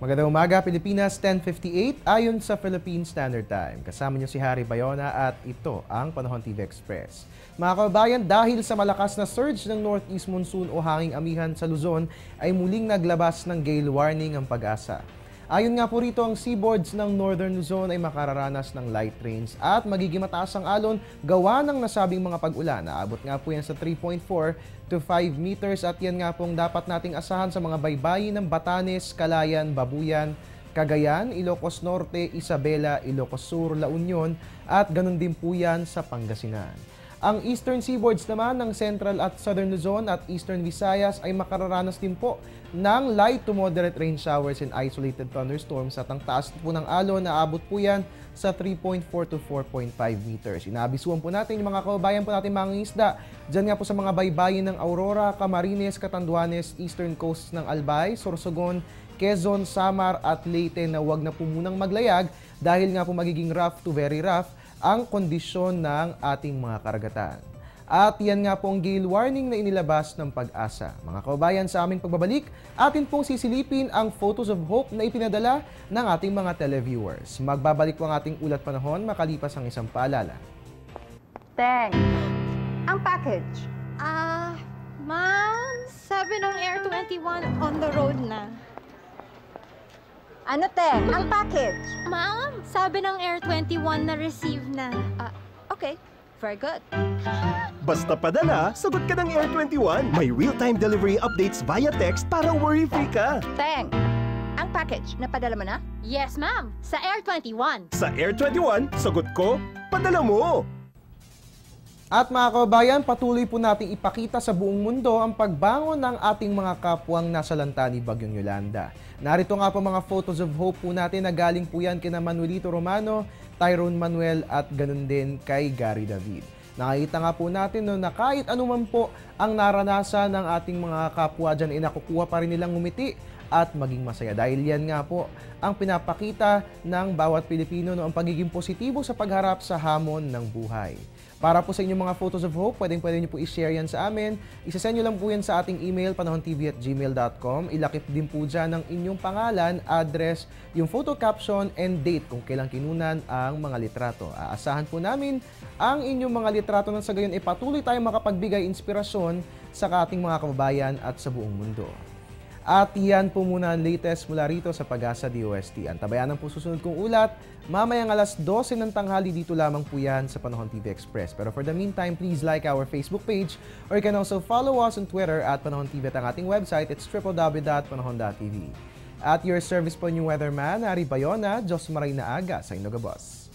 Magandang umaga, Pilipinas, 10:58 ayon sa Philippine Standard Time. Kasama niyo si Harry Bayona at ito ang Panahon TV Express. Mga kababayan, dahil sa malakas na surge ng Northeast Monsoon o hanging amihan sa Luzon, ay muling naglabas ng gale warning ang Pag-asa. Ayon nga po rito, ang seaboards ng Northern Luzon ay makararanas ng light rains at magiging mataas ang alon gawa ng nasabing mga pag-ulan. Naabot nga po yan sa 3.4 to 5 meters at yan nga pong dapat nating asahan sa mga baybayin ng Batanes, Calayan, Babuyan, Cagayan, Ilocos Norte, Isabela, Ilocos Sur, La Union at ganun din po yan sa Pangasinan. Ang eastern seaboards naman ng Central at Southern Luzon at Eastern Visayas ay makararanas din po ng light to moderate rain showers and isolated thunderstorms at ang taas po ng alon na abot po yan sa 3.4 to 4.5 meters. Inaabisuan po natin yung mga kababayan po natin mga isda dyan nga po sa mga baybayin ng Aurora, Camarines, Catanduanes, Eastern Coast ng Albay, Sorsogon, Quezon, Samar at Leyte na wag na po munang maglayag dahil nga po magiging rough to very rough ang kondisyon ng ating mga karagatan. At yan nga po ang gale warning na inilabas ng Pag-asa. Mga kababayan, sa aming pagbabalik, atin pong sisilipin ang photos of hope na ipinadala ng ating mga televiewers. Magbabalik po ang ating ulat panahon makalipas ang isang paalala. Teng, ang package. Ma'am, sabi ng Air 21 on the road na. Ano, Teng? Ang package. Ma'am, sabi ng Air 21 na receive na. Okay, very good. Basta padala, sagot ka ng Air 21. May real-time delivery updates via text para worry-free ka. Teng, ang package, napadala mo na? Yes, ma'am, sa Air 21. Sa Air 21, sagot ko, padala mo. At mga kababayan, patuloy po nating ipakita sa buong mundo ang pagbangon ng ating mga kapwang nasa lanta ni Bagyong Yolanda. Narito nga po mga photos of hope po natin na galing po yan kina Manuelito Romano, Tyrone Manuel at ganun din kay Gary David. Nakikita nga po natin na kahit anuman po ang naranasan ng ating mga kapwa dyan, nakukuha pa rin nilang ngumiti at maging masaya. Dahil yan nga po ang pinapakita ng bawat Pilipino ang pagiging positibo sa pagharap sa hamon ng buhay. Para po sa inyong mga photos of hope, pwede nyo po i-share yan sa amin. Isasend nyo lang po yan sa ating email, panahontv@gmail.com. Ilakip din po dyan ang inyong pangalan, address, yung photo caption, and date kung kailang kinunan ang mga litrato. Aasahan po namin ang inyong mga litrato nang sa gayon patuloy tayong makapagbigay inspirasyon sa ating mga kababayan at sa buong mundo. At yan po muna ang latest mula rito sa Pag-asa DOST. Antabayanan po susunod kong ulat. Mamayang alas 12 ng tanghali dito lamang po yan sa Panahon TV Express. Pero for the meantime, please like our Facebook page or you can also follow us on Twitter at Panahon TV at ang ating website. It's www.panahon.tv. At your service po yung weatherman, Harry Bayona, Diyos maray na aga sa Inogabos.